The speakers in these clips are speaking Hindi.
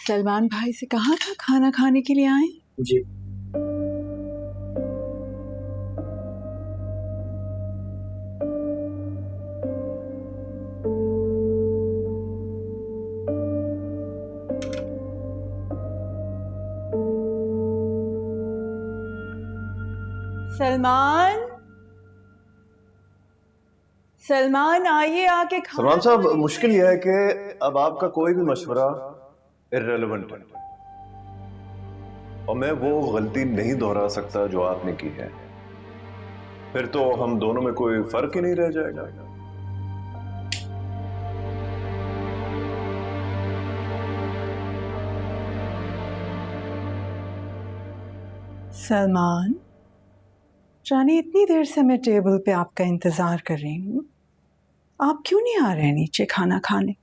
सलमान भाई से कहा था खाना खाने के लिए आए? जी। सलमान, सलमान आइए आके खाना। सलमान साहब, मुश्किल यह है कि अब आपका कोई भी मशवरा इर्रेलेवेंट है और मैं वो गलती नहीं दोहरा सकता जो आपने की है। फिर तो हम दोनों में कोई फर्क ही नहीं रह जाएगा। सलमान जानी, इतनी देर से मैं टेबल पे आपका इंतजार कर रही हूँ, आप क्यों नहीं आ रहे नीचे खाना खाने?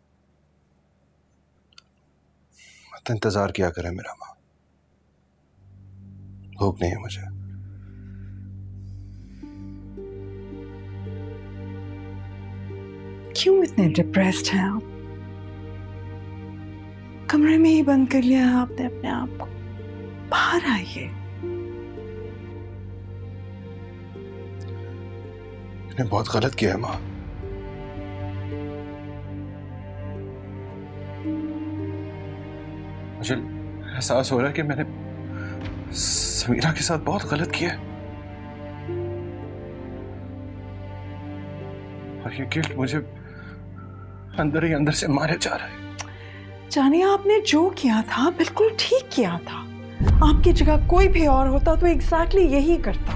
मत इंतजार किया करें मेरा माँ, भूख नहीं है मुझे। क्यों इतने डिप्रेस्ड हैं आप? कमरे में ही बंद कर लिया है आपने अपने आप को। बाहर आइए। मैंने बहुत गलत किया है माँ। मुझे एहसास हो रहा है कि मैंने समीरा के साथ बहुत गलत किया है और ये गिल्ट मुझे अंदर ही अंदर से मारे जा रहा है। जानिए, आपने जो किया था बिल्कुल ठीक किया था। आपकी जगह कोई भी और होता तो एग्जैक्टली यही करता।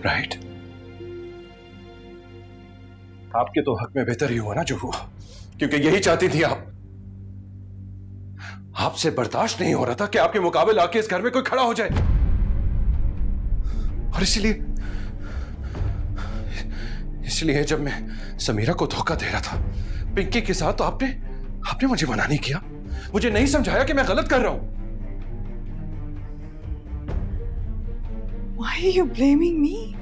राइट। आपके तो हक में बेहतर ही हुआ ना जो हुआ, क्योंकि यही चाहती थी आप। आपसे बर्दाश्त नहीं हो रहा था कि आपके मुकाबले आके इस घर में कोई खड़ा हो जाए, और इसलिए जब मैं समीरा को धोखा दे रहा था पिंकी के साथ, तो आपने मुझे मना नहीं किया, मुझे नहीं समझाया कि मैं गलत कर रहा हूं। Why are you blaming me?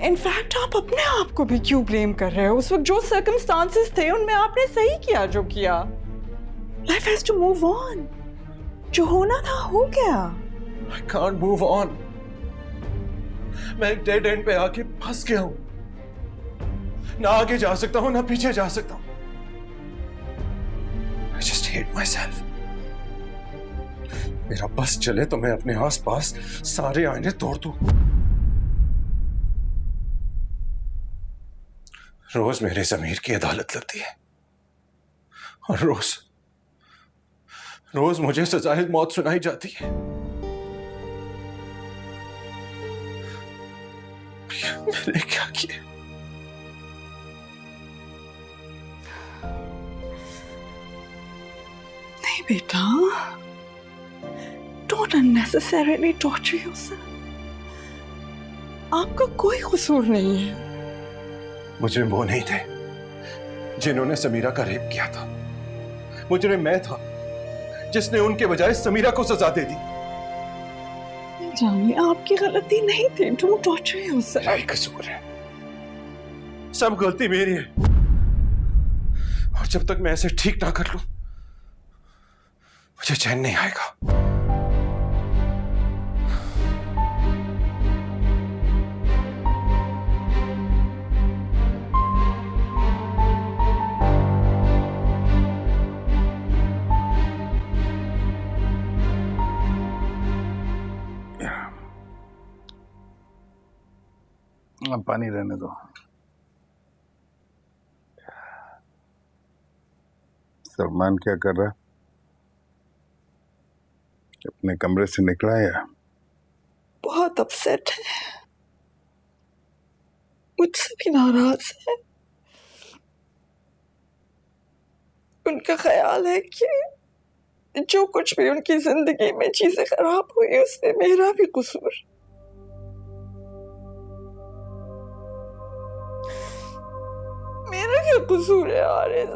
In fact आप अपने आप को भी क्यों ब्लेम कर रहे हो? उस वक्त जो सर्कमस्टांसेस थे उनमें आपने सही किया जो किया। Life has to move on. जो होना था हो गया। I can't move on. मैं एक डेड एंड पे आके फंस गया हूं, ना आगे जा सकता हूं ना पीछे जा सकता हूं। I just hate myself. मेरा बस चले तो मैं अपने आसपास सारे आईने तोड़ दूं। रोज मेरे ज़मीर की अदालत लगती है और रोज मुझे सजाए मौत सुनाई जाती है। मैंने क्या किया? नहीं बेटा, don't unnecessarily torture yourself. आपका कोई कसूर नहीं है। मुझे वो नहीं थे जिन्होंने समीरा का रेप किया था। मुजरिम मैं था जिसने उनके बजाय समीरा को सजा दे दी। जानिए, आपकी गलती नहीं थी। Don't torture yourself. मेरा ही कसूर है, सब गलती मेरी है, और जब तक मैं ऐसे ठीक ना कर लूं मुझे चैन नहीं आएगा। अब पानी रहने दो। सलमान क्या कर रहा है? अपने कमरे से निकला या? बहुत अपसेट है, मुझसे भी नाराज है। उनका ख्याल है कि जो कुछ भी उनकी जिंदगी में चीजें खराब हुई उसमें मेरा भी कसूर। मेरा क्या कसूर है?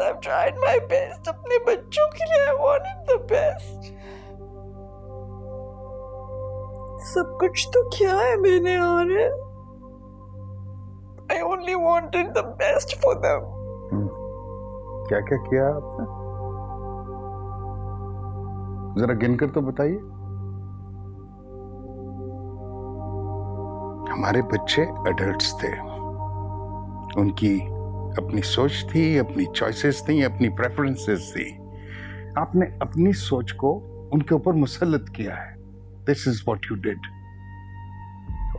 I've tried my best अपने बच्चों के लिए। I wanted the best. सब कुछ तो किया है मैंने, Ariz. I only wanted the best for them. क्या क्या किया आपने? जरा गिनकर तो बताइए। हमारे बच्चे एडल्ट्स थे, उनकी अपनी सोच थी, अपनी चॉइसेस थी, अपनी प्रेफरेंसेस थी। आपने अपनी सोच को उनके ऊपर मुसल्लत किया है। This is what you did.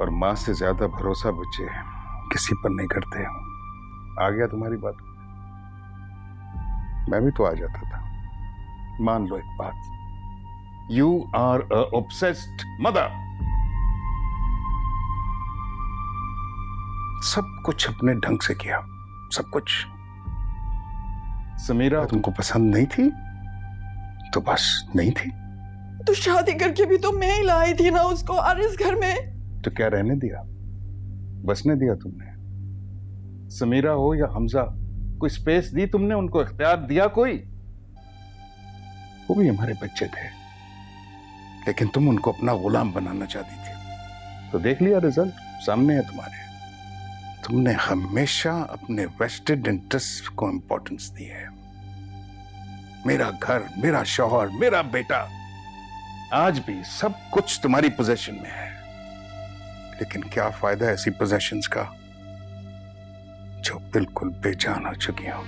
और मां से ज्यादा भरोसा बच्चे किसी पर नहीं करते। आ गया तुम्हारी बात? मैं भी तो आ जाता था। मान लो एक बात, you are a obsessed mother. सब कुछ अपने ढंग से किया, सब कुछ। समीरा तुमको पसंद नहीं थी तो बस नहीं थी। तो शादी करके भी तो मैं ही लाई थी ना उसको, और इस घर में तो क्या रहने दिया, बसने दिया तुमने? समीरा हो या हमजा, कोई स्पेस दी तुमने उनको, इख्तियार दिया कोई? वो भी हमारे बच्चे थे, लेकिन तुम उनको अपना गुलाम बनाना चाहती थी। तो देख लिया रिजल्ट, सामने है तुम्हारे। तुमने हमेशा अपने वेस्टेड इंटरेस्ट को इंपॉर्टेंस दी है। मेरा घर, मेरा शौहर, मेरा बेटा, आज भी सब कुछ तुम्हारी पोजीशन में है। लेकिन क्या फायदा ऐसी पोजीशंस का जो बिल्कुल बेजान हो चुकी हो।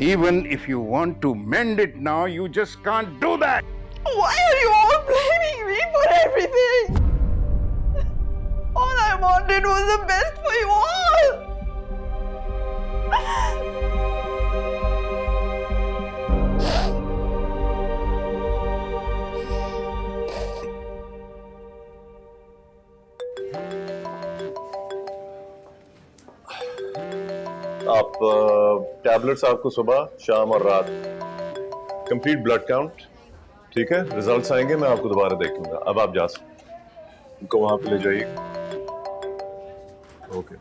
Even if you want to mend it now, you just can't do that. Why are you all blaming me for everything? All I wanted was the best for you all. आप टैबलेट्स आपको सुबह, शाम और रात। कंप्लीट ब्लड काउंट, ठीक है? रिजल्ट्स आएंगे, मैं आपको दोबारा देख लूंगा। अब आप जा सकते, उनको वहां पे ले जाइए। ओके।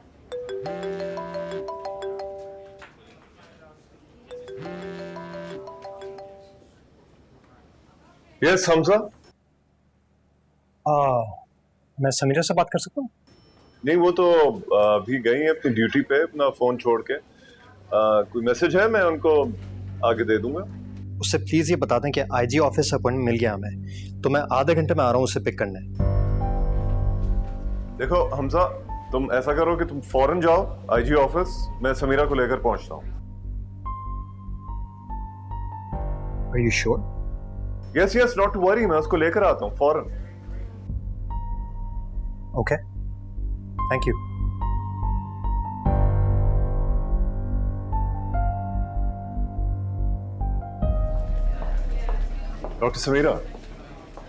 यस हमजा। मैं समीरा से बात कर सकता हूँ? नहीं, वो तो अभी गई है अपनी ड्यूटी पे, अपना फोन छोड़ के। कोई मैसेज है, मैं उनको आगे दे दूंगा। उससे प्लीज ये बता दें कि आईजी ऑफिस अपॉइंटमेंट मिल गया हमें, तो मैं आधे घंटे में आ रहा हूँ उसे पिक करने। देखो हमजा, तुम ऐसा करो कि तुम फौरन जाओ आईजी ऑफिस, मैं समीरा को लेकर पहुंचता हूँ। Are you sure? Yes yes, not to worry, मैं उसको लेकर आता हूँ फौरन। Okay. Thank you. Doctor Samira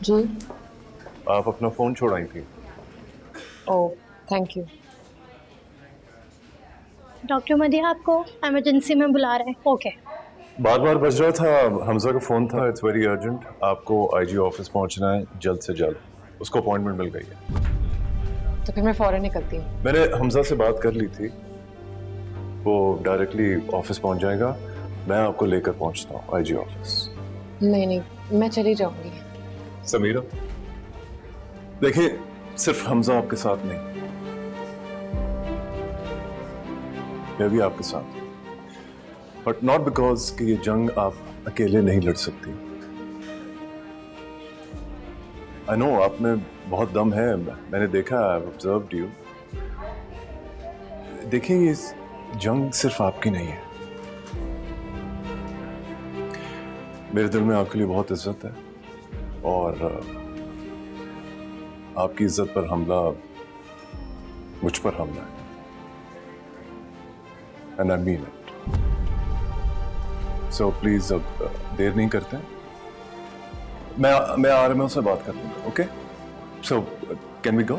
ji. आप अपना फोन छोड़ आई थी। Oh, thank you. Doctor Madiha आपको इमरजेंसी में बुला रहे हैं। ओके। बार बार बज रहा था, हमजा का फोन था। इट्स वेरी अर्जेंट, आपको आईजी ऑफिस पहुंचना है जल्द से जल्द। उसको अपॉइंटमेंट मिल गई है। तो फिर मैं फौरन निकलती हूँ। मैंने हमजा से बात कर ली थी, वो डायरेक्टली ऑफिस पहुंच जाएगा। मैं आपको लेकर पहुंचता हूँ आईजी ऑफिस। नहीं नहीं, मैं चली जाऊंगी। समीरा देखिए, सिर्फ हमजा आपके साथ नहीं, मैं भी आपके साथ, बट नॉट बिकॉज कि ये जंग आप अकेले नहीं लड़ सकती। आई नो आप में बहुत दम है, मैंने देखा, आई हैव ऑब्जर्व्ड यू। देखिए, ये जंग सिर्फ आपकी नहीं है, मेरे दिल में आपके लिए बहुत इज्जत है, और आपकी इज्जत पर हमला मुझ पर हमला है, and I mean it. So please अब देर नहीं करते, मैं आ रहा, मैं उससे बात कर लूंगा। Okay, so can we go?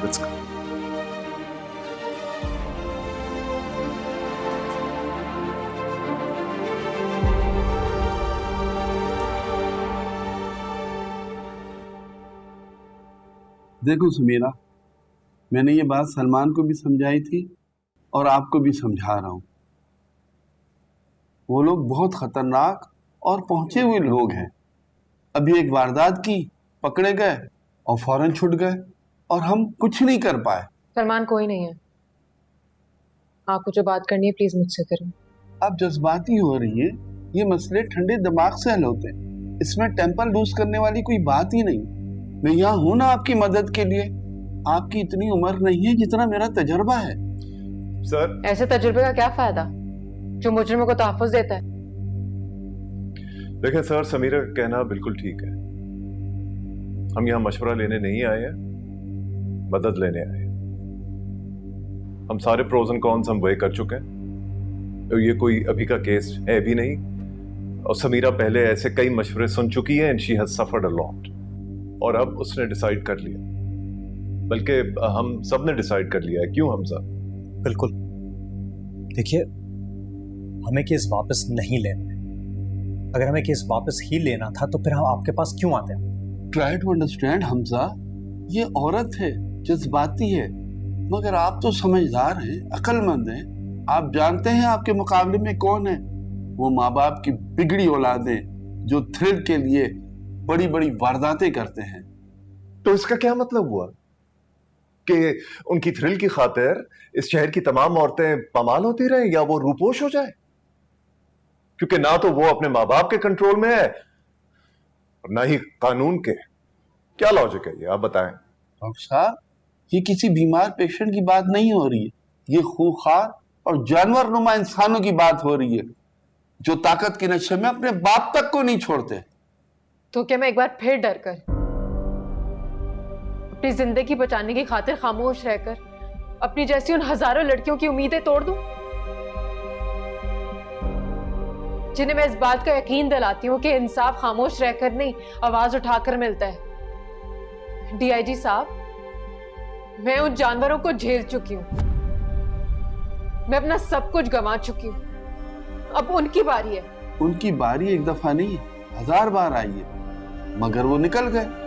Let's go. देखो समीरा, मैंने ये बात सलमान को भी समझाई थी और आपको भी समझा रहा हूं। वो लोग बहुत खतरनाक और पहुंचे हुए लोग हैं। अभी एक वारदात की, पकड़े गए और फौरन छूट गए और हम कुछ नहीं कर पाए। सलमान कोई नहीं है, आपको जो बात करनी है प्लीज मुझसे करें। आप जज्बाती हो रही है, ये मसले ठंडे दिमाग से हल होते हैं, इसमें टेम्पर लूज करने वाली कोई बात ही नहीं। मैं यहाँ हूं ना आपकी मदद के लिए। आपकी इतनी उम्र नहीं है जितना मेरा तजर्बा है। सर, ऐसे तजुर्बे का क्या फायदा जो मुजरिमों को तहफ्फुज देता है। देखिए सर, समीरा का कहना बिल्कुल ठीक है। हम यहाँ मशवरा लेने नहीं आए हैं, मदद लेने आए हैं। हम सारे प्रोज एंड कॉन्स हम वे कर चुके हैं। तो ये कोई अभी का केस है भी नहीं, और समीरा पहले ऐसे कई मशवरे सुन चुकी है and she has suffered a lot. और अब उसने डिसाइड कर लिया, बल्कि हम सब ने डिसाइड कर लिया है। क्यों हमजा? बिल्कुल। देखिए, हमें केस वापस नहीं लेना है। अगर हमें केस वापस ही लेना था तो फिर हम आपके पास क्यों आते हैं? ट्राई टू अंडरस्टैंड हमजा, ये औरत है, जज्बाती है, मगर आप तो समझदार हैं, अक्लमंद हैं। आप जानते हैं आपके मुकाबले में कौन है। वो माँ बाप की बिगड़ी औलादें जो थ्रिल के लिए बड़ी बड़ी वारदातें करते हैं। तो इसका क्या मतलब हुआ कि उनकी थ्रिल की खातिर इस शहर की तमाम औरतें पामाल होती रहें या वो रूपोश हो जाए? क्योंकि ना तो वो अपने माँ बाप के कंट्रोल में है और ना ही कानून के। क्या लॉजिक है ये, आप बताएं। डॉक्टर साहब, ये किसी बीमार पेशेंट की बात नहीं हो रही है, ये खूंखार और जानवर नुमा इंसानों की बात हो रही है जो ताकत के नशे में अपने बाप तक को नहीं छोड़ते। तो क्या मैं एक बार फिर डर कर अपनी जिंदगी बचाने की खातिर खामोश रहकर अपनी जैसी उन हजारों लड़कियों की उम्मीदें तोड़ दूं, जिन्हें मैं इस बात का यकीन दिलाती हूं कि इंसाफ खामोश रहकर नहीं, आवाज उठाकर मिलता है। डीआईजी साहब, मैं उन जानवरों को झेल चुकी हूं, मैं अपना सब कुछ गंवा चुकी हूं, अब उनकी बारी है। उनकी बारी एक दफा नहीं, 1000 बार आई है, मगर वो निकल गए।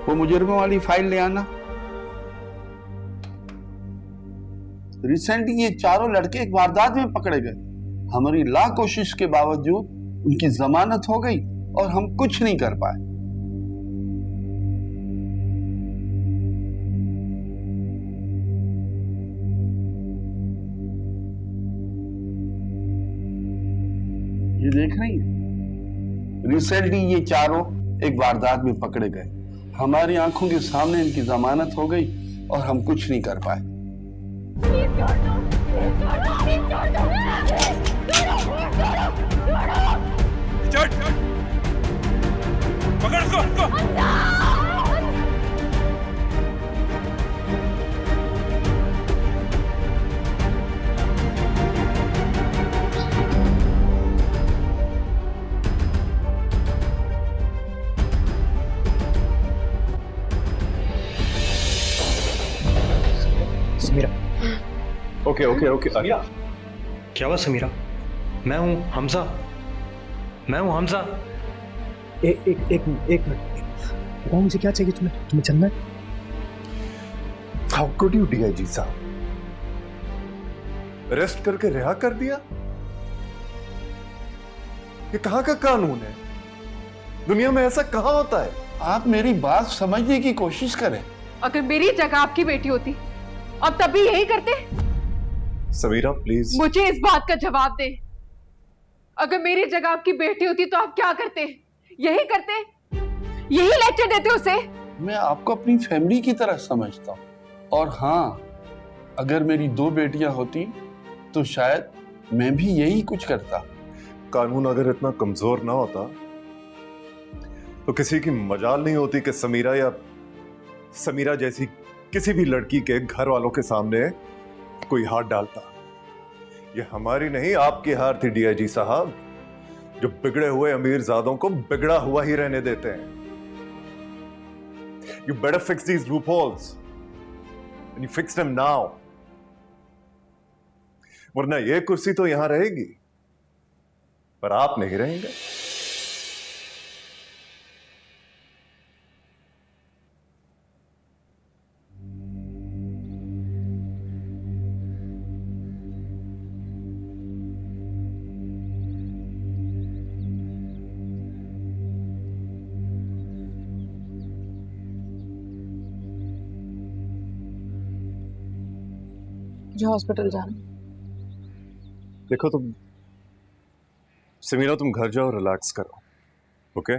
वो मुजरिमों वाली फाइल ले आना। रिसेंटली ये चारों लड़के एक वारदात में पकड़े गए। हमारी लाख कोशिश के बावजूद उनकी जमानत हो गई और हम कुछ नहीं कर पाए। ये देख रही है, रिसेंटली ये चारों एक वारदात में पकड़े गए। हमारी आंखों के सामने इनकी जमानत हो गई और हम कुछ नहीं कर पाए। पकड़ उसको। समीरा। Okay okay okay. क्या हुआ समीरा? मैं हूं हमजा, मैं हूं हमजा। एक मिनट, बताओ मुझे क्या चाहिए? तुम्हें चलना है? हाउ कुड यू डीआईजी साहब, अरेस्ट करके रिहा कर दिया? ये कहां का कानून है? दुनिया में ऐसा कहां होता है? आप मेरी बात समझने की कोशिश करें। अगर मेरी जगह आपकी बेटी होती अब तब भी यही करते? समीरा प्लीज, मुझे इस बात का जवाब दे। अगर मेरी जगह आपकी बेटी होती तो आप क्या करते? यही करते? यही लेक्चर देते उसे? मैं आपको अपनी फैमिली की तरह समझता हूँ, और हाँ, अगर मेरी 2 बेटियां होती तो शायद मैं भी यही कुछ करता। कानून अगर इतना कमजोर ना होता तो किसी की मजाल नहीं होती कि समीरा या समीरा जैसी किसी भी लड़की के घर वालों के सामने कोई हाथ डालता। ये हमारी नहीं, आपकी हार थी डीआईजी साहब, जो बिगड़े हुए अमीरजादों को बिगड़ा हुआ ही रहने देते हैं। You better fix these loopholes and you fix them now, वरना ये कुर्सी तो यहां रहेगी पर आप नहीं रहेंगे। मुझे हॉस्पिटल जाना। देखो तुम समीरा, तुम घर जाओ, रिलैक्स करो, ओके?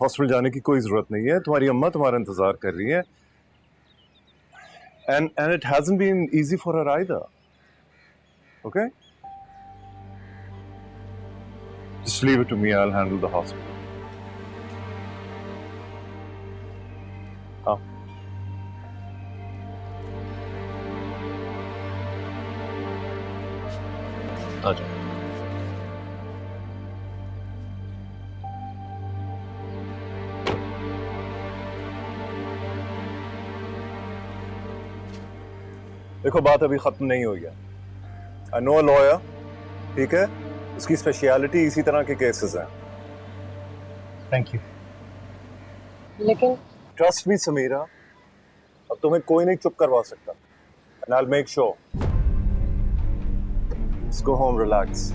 हॉस्पिटल जाने की कोई जरूरत नहीं है, तुम्हारी अम्मा तुम्हारा इंतजार कर रही है। And it hasn't been easy for her either, okay? Just leave it to me, I will handle the hospital. हाँ, आ जाओ। देखो बात अभी खत्म नहीं हुई है। आई नो अ लॉयर, ठीक है? उसकी स्पेशलिटी इसी तरह के केसेस हैं। Thank you. लेकिन ट्रस्ट मी समीरा, अब तुम्हें कोई नहीं चुप करवा सकता। And I will make sure. Let's go home, relax.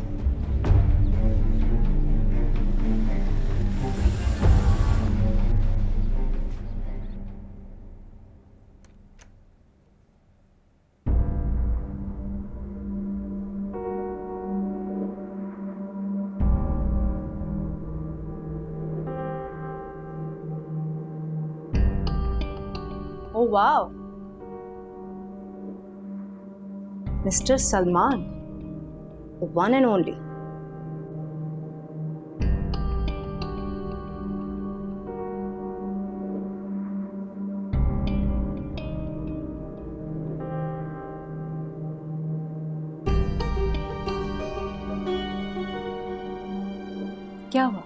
Oh wow. Mr. Salman, the one and only. क्या हुआ?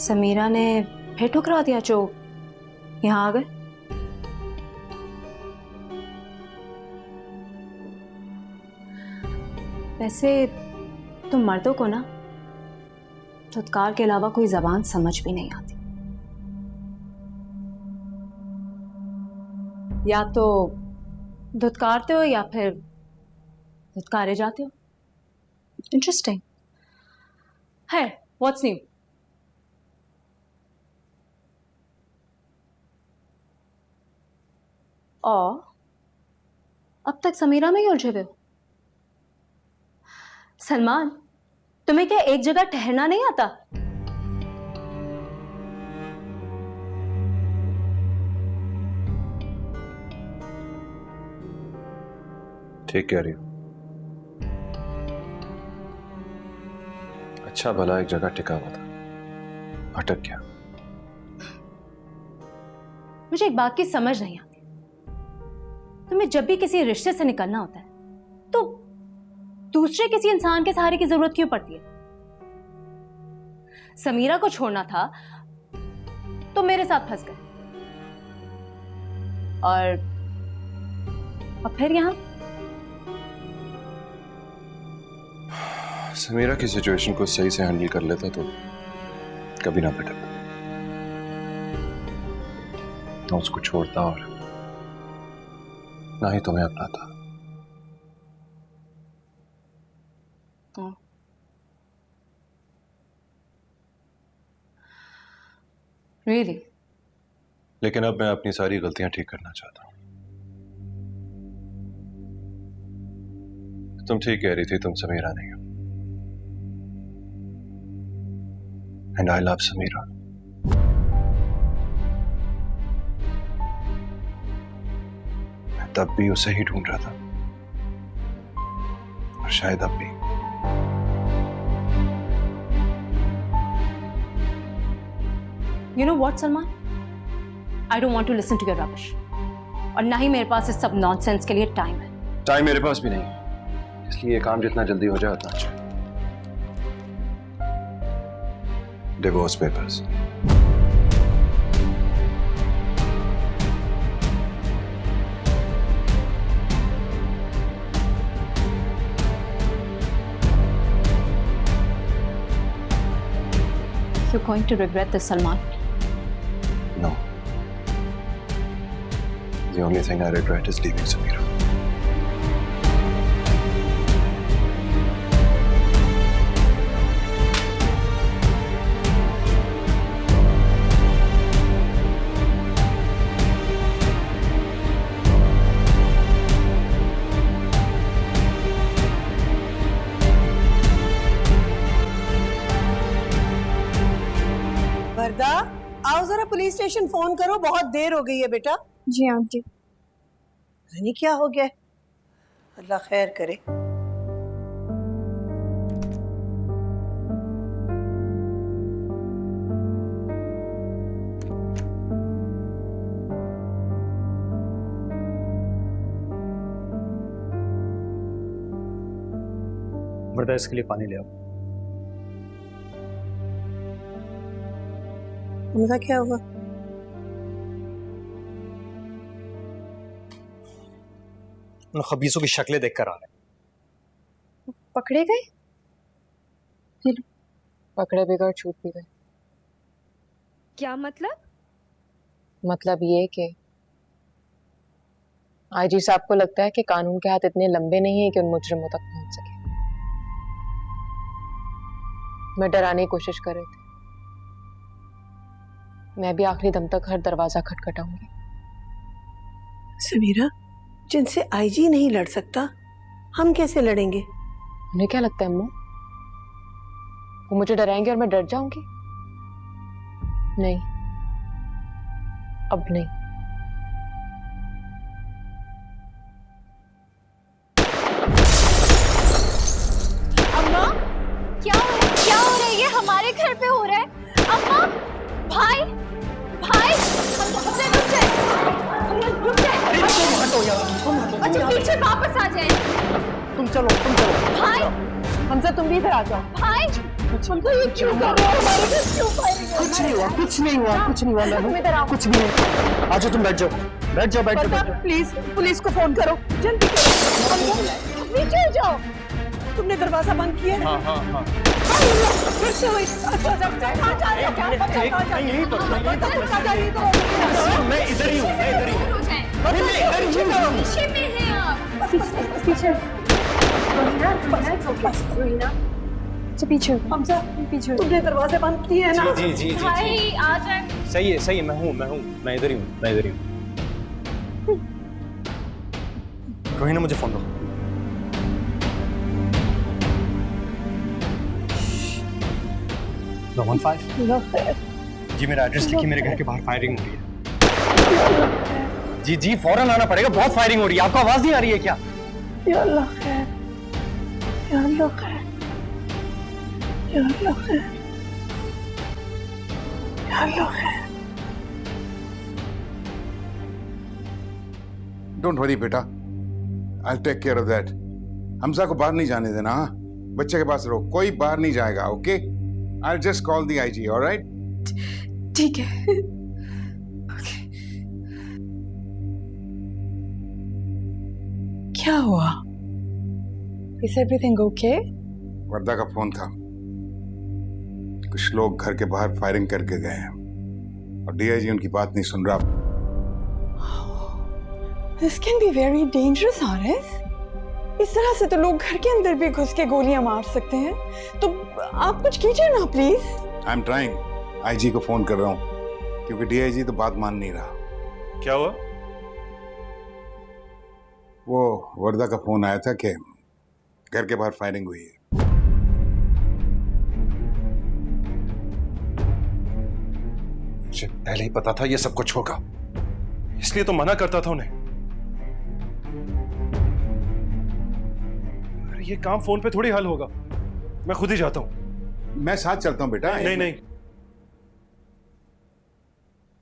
समीरा ने फिर ठुकरा दिया जो यहाँ आ गए? वैसे तुम मर्दों को ना धुतकार के अलावा कोई जबान समझ भी नहीं आती। या तो धुतकारते हो या फिर धुतकारे जाते हो। इंटरेस्टिंग है। What's new? और अब तक समीरा में ही उलझे हुए हो। सलमान, तुम्हें क्या एक जगह ठहरना नहीं आता? ठीक कह रही हो। अच्छा भला एक जगह टिका हुआ था, भटक गया। मुझे एक बात की समझ नहीं आती। तुम्हें जब भी किसी रिश्ते से निकलना होता है तो दूसरे किसी इंसान के सहारे की जरूरत क्यों पड़ती है? समीरा को छोड़ना था तो मेरे साथ फंस गए, और अब फिर यहां। समीरा की सिचुएशन को सही से हैंडल कर लेता तो कभी ना भटकता, ना उसको छोड़ता और ना ही तुम्हें अपनाता। Really? लेकिन अब मैं अपनी सारी गलतियां ठीक करना चाहता हूं। तुम ठीक कह रही थी, तुम समीरा नहीं हो। And I love Sameera. मैं तब भी उसे ही ढूंढ रहा था, और शायद अब भी। You know what, Salman? I don't want to listen to your rubbish. और ना ही मेरे पास इस सब नॉनसेंस के लिए टाइम है। टाइम मेरे पास भी नहीं, इसलिए ये काम जितना जल्दी हो जाए उतना अच्छा। Divorce papers. You're going to regret this, Salman. No. The only thing I regret is leaving Samira. Police station phone करो, बहुत देर हो गई है बेटा। जी आंटी। पता नहीं क्या हो गया है। अल्लाह खैर करे। वर्दा इसके लिए पानी ले आओ। हमजा क्या हुआ? उन खबीसों की शक्लें देखकर आ रहे। पकड़े गए? पकड़े भी गए, छूट भी गए। क्या मतलब? मतलब ये कि आईजी साहब को लगता है कि कानून के हाथ इतने लंबे नहीं है कि उन मुजरिमों तक पहुंच सके। मैं डराने की कोशिश कर रहे थे। मैं भी आखिरी दम तक हर दरवाजा खटखटाऊंगी। समीरा, जिनसे आईजी नहीं लड़ सकता, हम कैसे लड़ेंगे? उन्हें क्या लगता है अम्मू, वो मुझे डराएंगे और मैं डर जाऊंगी? नहीं, अब नहीं। अम्मा, क्या हो रहा है? क्या हो रहा है? ये हमारे घर पे हो रहा है। अम्मा, भाई, भाई, रुक जाए। अच्छा, पीछे वापस आ जाए। तुम चलो। भाई, हमसे तुम भी इधर आ जाओ। भाई, हमको ये क्यों कर रहे हो? हमारे घर क्यों फायरिंग हो रही है? कुछ नहीं हुआ। तुम इधर आओ। कुछ भी नहीं। आ जाओ, तुम बैठ जाओ। प्लीज पुलिस को फोन करो, जल्दी करो। नीचे जाओ। तुमने दरवाजा बंद किया है? हाँ। कैसे हुई? मैं इधर ही हूँ। पीछे में है आप। पीछे। पीछे। हमजा, पीछे। तुमने दरवाजे बंद किए है ना? जी। भाई आ जाए। सही है। मैं इधर ही हूँ। रोहिना, मुझे फोन दो। No 15। जी मेरा एड्रेस लिखिए, मेरे घर के बाहर फायरिंग हो रही है। जी फौरन आना पड़ेगा, बहुत फायरिंग हो रही है। आपको आवाज नहीं आ रही है क्या? या अल्लाह खैर, या अल्लाह खैर, या अल्लाह खैर, या अल्लाह खैर। डोंट वरी बेटा, I will take care of that. Hamza को बाहर नहीं जाने देना। हाँ, बच्चे के पास रहो, कोई बाहर नहीं जाएगा। Okay, I will just call the IG. Alright? ठीक है। क्या हुआ? Is everything okay? वर्दा का फोन था। कुछ लोग घर के बाहर फायरिंग करके गए हैं और डीआईजी उनकी बात नहीं सुन रहा। This can be very dangerous, Arif. इस तरह से तो लोग घर के अंदर भी घुस के गोलियां मार सकते हैं। तो आप कुछ कीजिए ना please. I am trying. IG को फोन कर रहा हूँ क्योंकि डीआईजी तो बात मान नहीं रहा। क्या हुआ? वो वर्दा का फोन आया था कि घर के बाहर फायरिंग हुई है। मुझे पहले ही पता था ये सब कुछ होगा, इसलिए तो मना करता था उन्हें। अरे ये काम फोन पे थोड़ी हल होगा, मैं खुद ही जाता हूं। मैं साथ चलता हूं बेटा। नहीं,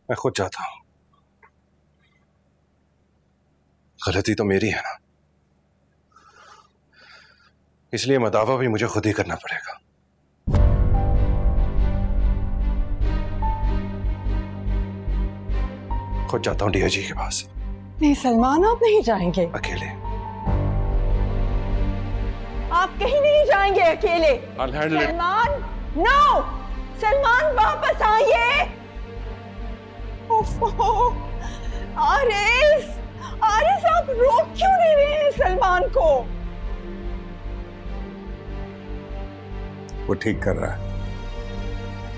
मैं खुद जाता हूं। गलती तो मेरी है ना, इसलिए मदावा भी मुझे खुद ही करना पड़ेगा। खुद जाता हूं डीआईजी के पास। नहीं सलमान, आप नहीं जाएंगे अकेले। आप कहीं नहीं जाएंगे अकेले। I'll handle it. Salman, no! Salman वापस आइए। आरिस, आप रोक क्यों नहीं रहे हैं सलमान को? वो ठीक कर रहा है,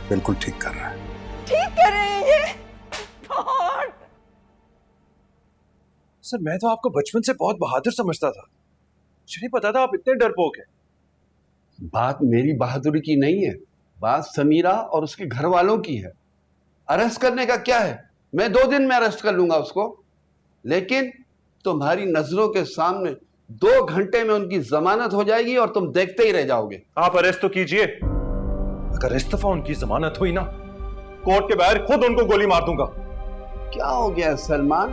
बिल्कुल ठीक कर रहा है। ठीक कर रहे हैं ये? गॉड! सर, मैं तो आपको बचपन से बहुत बहादुर समझता था, मुझे नहीं पता था आप इतने डरपोक हैं। बात मेरी बहादुरी की नहीं है, बात समीरा और उसके घर वालों की है। अरेस्ट करने का क्या है, मैं 2 दिन में अरेस्ट कर लूंगा उसको, लेकिन तुम्हारी नजरों के सामने 2 घंटे में उनकी जमानत हो जाएगी और तुम देखते ही रह जाओगे। आप अरेस्ट तो कीजिए, अगर इस दफा उनकी जमानत हुई ना, कोर्ट के बाहर खुद उनको गोली मार दूंगा। क्या हो गया सलमान,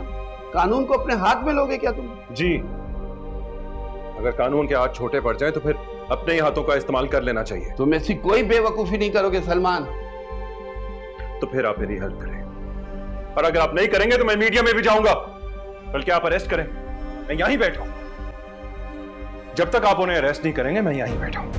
कानून को अपने हाथ में लोगे क्या तुम? जी, अगर कानून के हाथ छोटे पड़ जाए तो फिर अपने ही हाथों का इस्तेमाल कर लेना चाहिए। तुम ऐसी कोई बेवकूफी नहीं करोगे सलमान। तो फिर आप मेरी हेल्प करें, और अगर आप नहीं करेंगे तो मैं मीडिया में भी जाऊंगा। बल्कि आप अरेस्ट करें, मैं यहीं बैठा हूं। जब तक आप उन्हें अरेस्ट नहीं करेंगे मैं यहीं बैठा हूं।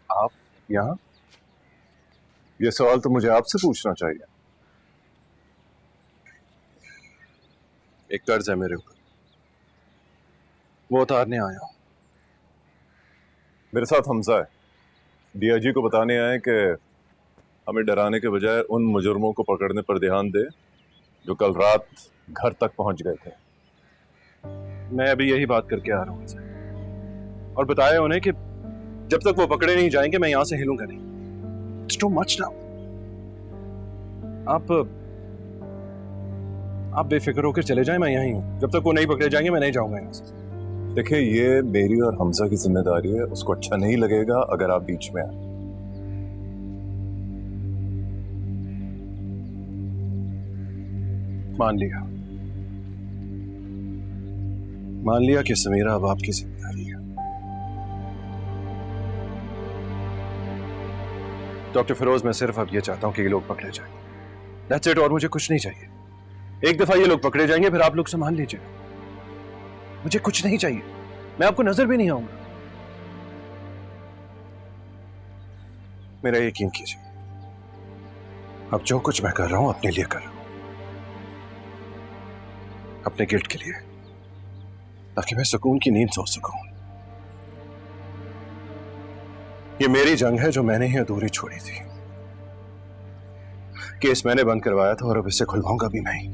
आप यहां? यह सवाल तो मुझे आपसे पूछना चाहिए। एक कर्ज है मेरे ऊपर, वो उतारने आया हूं। मेरे साथ हमजा है, डीआईजी को बताने आए कि हमें डराने के बजाय उन मुजरमों को पकड़ने पर ध्यान दे जो कल रात घर तक पहुंच गए थे। मैं अभी यही बात करके आ रहा हूं उनसे, और बताया उन्हें कि जब तक वो पकड़े नहीं जाएंगे मैं यहां से हिलूंगा नहीं। It's too much now. आप बेफिक्र होकर चले जाएं, मैं यहीं हूं। जब तक वो नहीं पकड़े जाएंगे मैं नहीं जाऊंगा यहां से। देखिए, ये मेरी और हमजा की जिम्मेदारी है, उसको अच्छा नहीं लगेगा अगर आप बीच में आए। मान लिया कि समीरा अब आपकी जिम्मेदारी है। डॉक्टर फिरोज, मैं सिर्फ अब ये चाहता हूं कि ये लोग पकड़े जाएं। दैट्स इट, और मुझे कुछ नहीं चाहिए। एक दफा ये लोग पकड़े जाएंगे फिर आप लोग संभाल लीजिए। मुझे कुछ नहीं चाहिए, मैं आपको नजर भी नहीं आऊंगा। मेरा यकीन कीजिए, अब जो कुछ मैं कर रहा हूं अपने लिए कर रहा हूं, अपने गिल्ट के लिए, ताकि मैं सुकून की नींद सो सकूं। ये मेरी जंग है जो मैंने ही अधूरी छोड़ी थी। केस मैंने बंद करवाया था और अब इसे खुलवाऊंगा भी नहीं।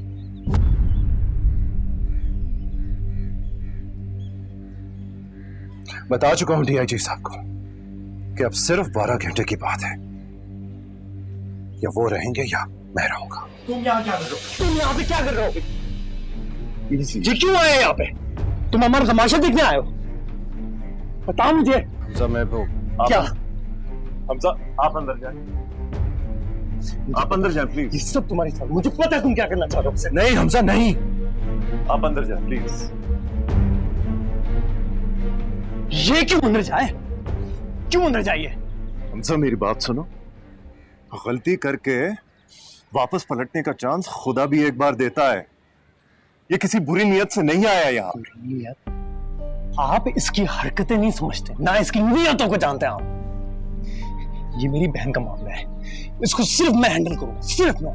बता चुका हूं डीआईजी साहब को कि अब सिर्फ 12 घंटे की बात है, या वो रहेंगे या मैं रहूंगा। तुम यहाँ क्या कर रहे हो? तुम यहाँ पे क्या कर रहे हो? जी क्यों आए यहाँ पे? तुम हमारा तमाशा देखने आए हो? बताओ मुझे। हमजा, मैं वो क्या? हमजा, आप अंदर जाएं। आप अंदर जाएं प्लीज। ये सब तुम्हारी साथ, मुझे पता है तुम क्या करना चाह रहे हो। नहीं हमजा, नहीं। आप अंदर जाएं प्लीज। ये क्यों अंदर जाए? क्यों अंदर जाइए? हमजा, मेरी बात सुनो। गलती करके वापस पलटने का चांस खुदा भी एक बार देता है। ये किसी बुरी नीयत से नहीं आया यहाँ। नियत? आप इसकी हरकतें नहीं समझते, ना इसकी नियतों को जानते हैं आप। ये मेरी बहन का मामला है, इसको सिर्फ मैं हैंडल करूंगा, सिर्फ मैं।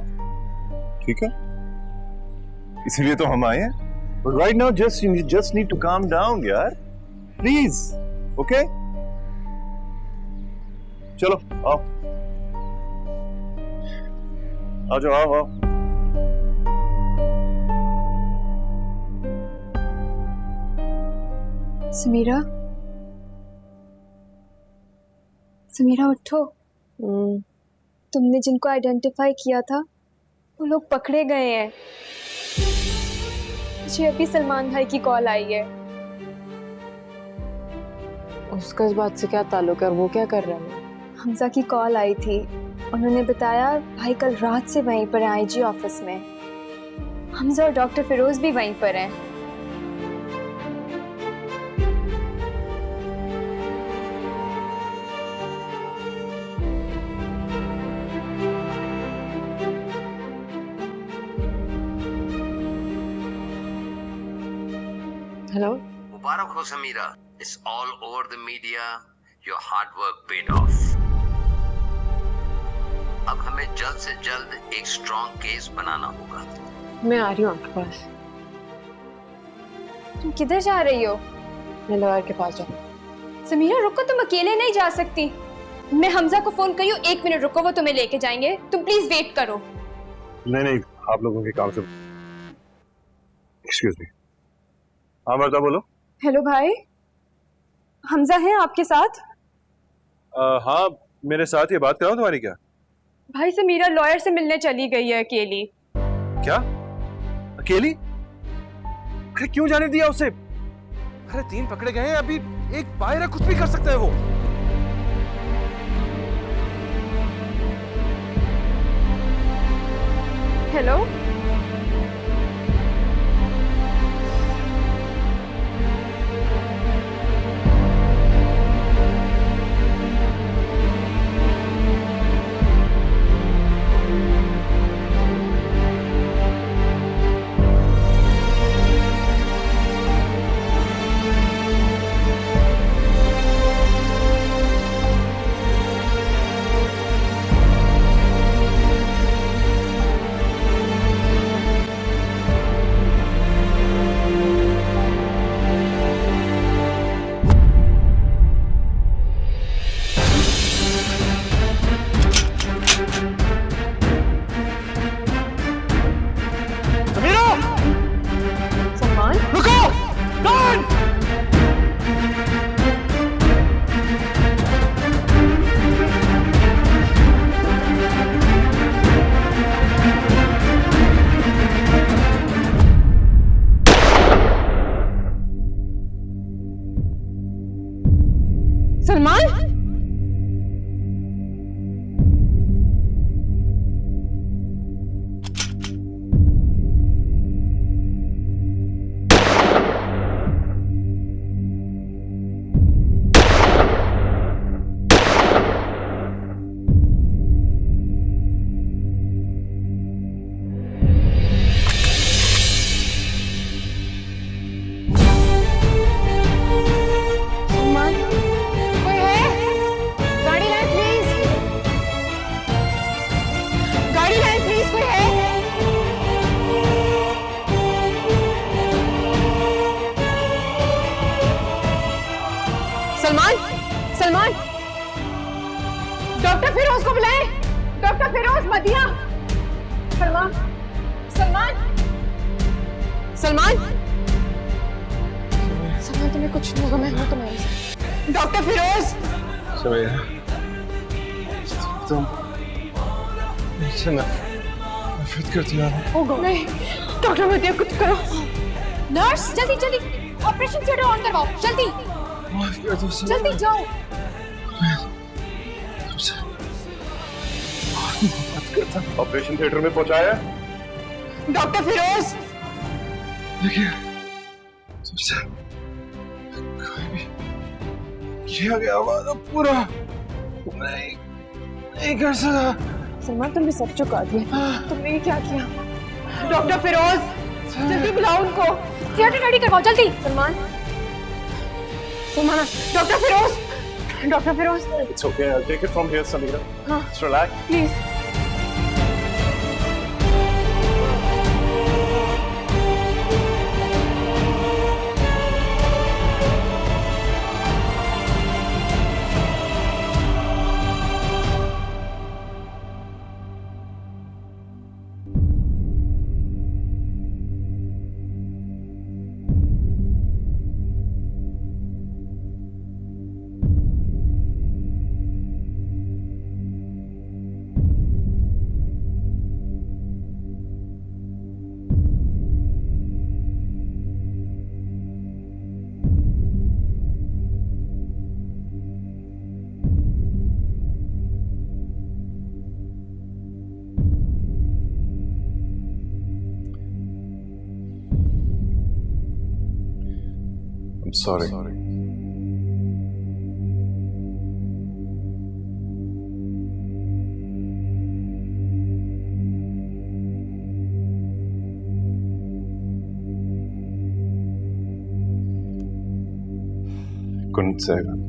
ठीक है, इसीलिए तो हम आए हैं। Right now just need to calm down यार, प्लीज। ओके, चलो आओ, आ जाओ, आओ आओ। समीरा, समीरा उठो। तुमने जिनको आइडेंटिफाई किया था वो लोग पकड़े गए हैं। मुझे अभी सलमान भाई की कॉल आई है। उसका इस बात से क्या ताल्लुक है और वो क्या कर रहा है? हमजा की कॉल आई थी, उन्होंने बताया भाई कल रात से वहीं पर है आईजी ऑफिस में। हमजा और डॉक्टर फिरोज भी वहीं पर हैं। हेलो, मुबारक हो Sameera, it's all over the media, your hard work paid off. अब हमें जल्द से जल्द एक स्ट्रॉन्ग केस बनाना होगा। मैं आ रही हूँ आपके पास। तुम किधर जा रही हो? मैं लॉयर के पास जाऊँ। समीरा रुको, तुम अकेले नहीं जा सकती। मैं हमजा को फोन करी हूँ, 1 मिनट रुको, वो तुम्हें लेके जाएंगे, तुम प्लीज वेट करो। नहीं, आप लोगों के काम से। Excuse me. हाँ मर्दा बोलो। हेलो भाई, हमजा है आपके साथ? हाँ मेरे साथ, ये बात कराओ तुम्हारी। क्या भाई समीरा लॉयर से मिलने चली गई है अकेली। क्या अकेली? अरे क्यों जाने दिया उसे? अरे 3 पकड़े गए हैं, अभी एक बाहर है, कुछ भी कर सकता है वो। हेलो सलमान, सलमान, डॉक्टर फिरोज को बुलाएं, डॉक्टर फिरोज मदिया। सलमान, सलमान, सलमान, सलमान तुम्हें कुछ नहीं होगा, मैं हूं तुम्हारे साथ। डॉक्टर फिरोज। समीरा, तुम मुझसे नफरत करती हो? नहीं, डॉक्टर मदिया कुछ करो। नर्स जल्दी जल्दी ऑपरेशन थिएटर ऑन करवाओ, जल्दी जल्दी जाओ। ऑपरेशन थिएटर में पहुंचाया डॉक्टर फिरोज। देखिए सबसे कोई भी किया गया वादा पूरा नहीं कर सका। सलमान तुमने सब चुका दिया, तुमने ये क्या किया? डॉक्टर फिरोज जल्दी बुलाओ उनको, थिएटर रेडी करवाओ जल्दी। Salman, Salman, doctor Firoz, doctor Firoz. It's okay, I'll take it from here, Samira. हाँ, Just relax. Please. I'm sorry. Couldn't save him.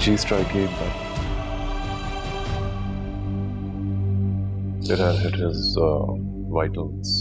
चीज ट्राई की एक बार। It has hit his vitals.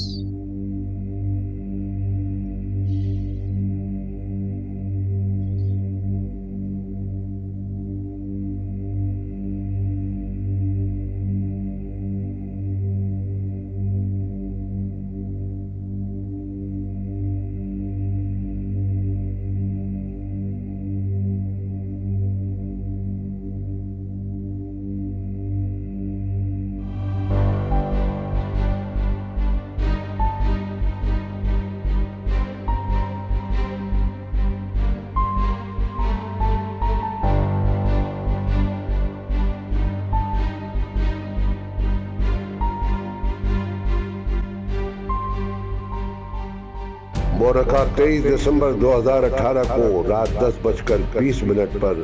मोरखा 23 दिसंबर 2018 को रात 10:20 पर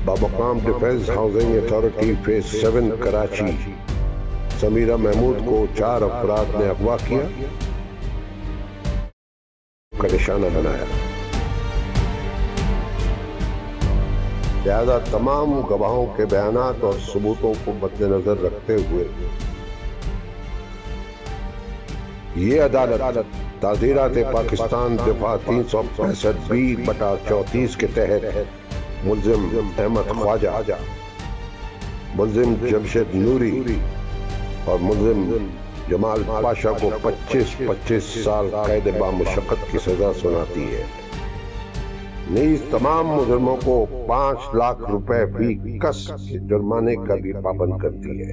बमकाम defence housing authority phase 7 Karachi Samira Mahmood को 4 अफराद ने अगवा किया का निशाना बनाया। लिहाजा तमाम गवाहों के बयानात और सबूतों को मद्देनजर रखते हुए ये अदालत ताज़ीरात पाकिस्तान दिफा 365B/34 के तहत मुल्जिम अहमद ख्वाजा, मुल्जिम जमशेद नूरी और मुल्जिम जमाल पाशा को 25-25 साल कैद बामुशक्कत की सजा सुनाती है। नीज तमाम मुजरिमों को 5 लाख रुपए फी कस जुर्माने का भी पाबंद करती है।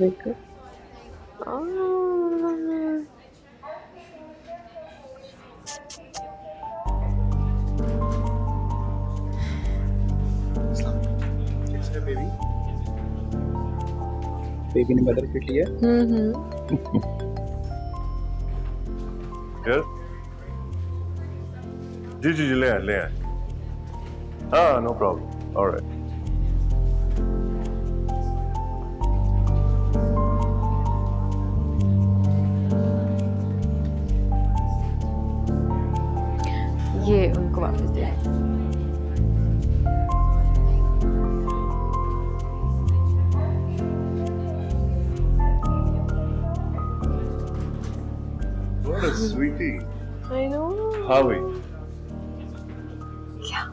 देखो बेबी ने बदल फिट लिया। जी ले आए। हाँ, नो प्रॉब्लम, ऑलराइट। ये उनको वापस दे। What a sweetie. I know. How are you? Yeah.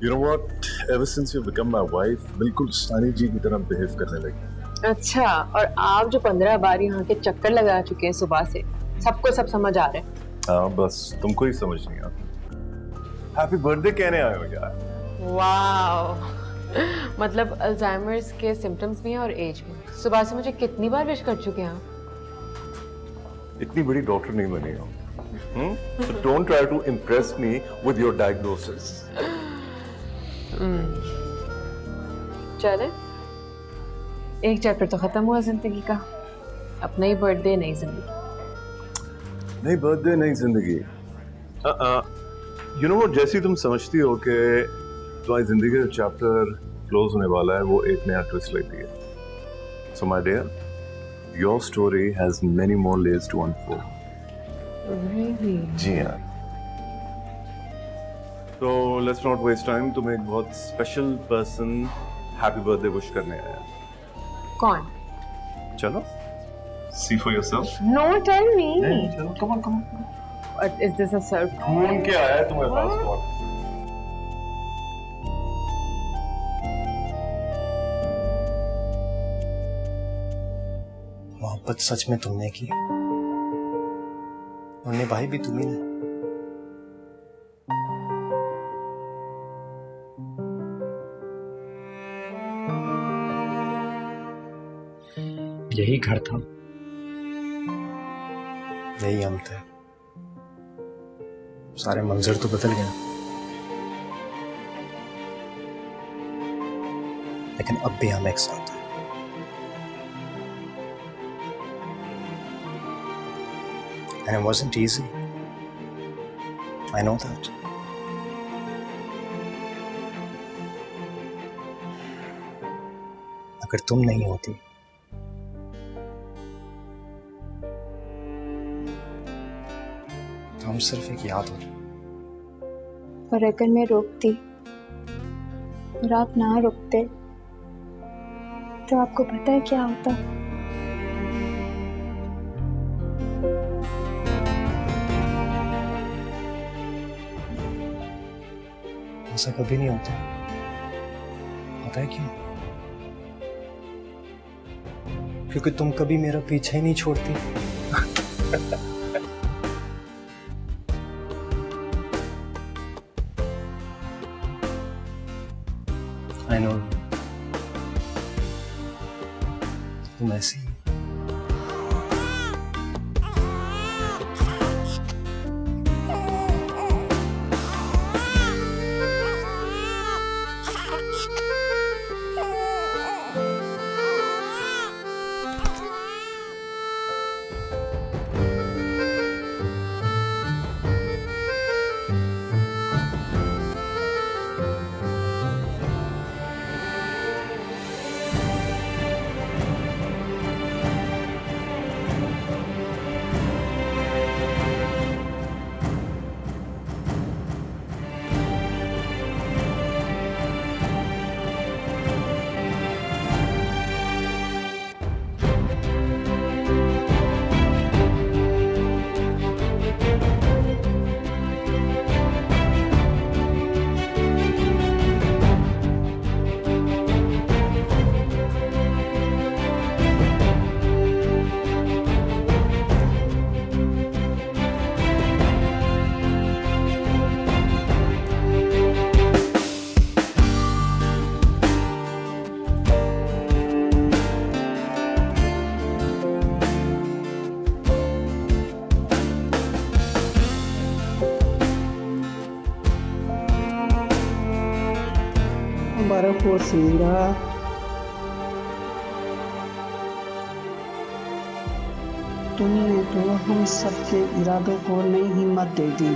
You know what? Ever since you become my wife, बिल्कुल सानी जी की तरह बिहेव करने लगी। अच्छा, और आप जो 15 बार यहाँ के चक्कर लगा चुके हैं सुबह से, सबको सब समझ आ रहे हैं। हाँ, बस तुमको ही समझ नहीं आता। हैप्पी बर्थडे कहने आए हो यार। वाह, मतलब अल्जाइमर्स के सिम्टम्स भी हैं और एज भी। सुबह से मुझे कितनी बार विश कर चुके हैं आप? इतनी बड़ी डॉक्टर नहीं बनी हो। So don't try to impress me with your diagnosis. चले, एक चैप्टर तो खत्म हुआ जिंदगी का। अब नई बर्थडे, नई जिंदगी। नहीं बर्थडे, नहीं जिंदगी। यू नो व्हाट, जैसी तुम समझती हो कि तुम्हारी जिंदगी का चैप्टर क्लोज होने वाला है, वो एक नया ट्विस्ट लेती है। So my dear, your story has many more layers to unfold. Really? जी हाँ। तो लेट्स नॉट वेस्ट टाइम, तुम्हें एक बहुत special person happy birthday wish करने आया। कौन? चलो, see for yourself. No, tell me. नहीं, चलो, come on. Is this a surprise? ढूंढ के आया है तुम्हारे पास कौन? मोहब्बत सच में तुमने की और निभाई भी तुम्ही ने। यही घर था, यही हम थे। सारे मंजर तो बदल गए, लेकिन अब भी हम एक साथ हैं। And it wasn't easy. I know that. अगर तुम नहीं होती तो हम सिर्फ एक याद होते। और अगर मैं रोकती और आप ना रुकते तो आपको पता है क्या होता? ऐसा कभी नहीं होता, पता है क्यों? क्योंकि तुम कभी मेरा पीछे ही नहीं छोड़ती। I know. तुम ऐसी ही। मुबारक हो समीरा। तुमने तो हम सबके इरादों को नई हिम्मत दे दी।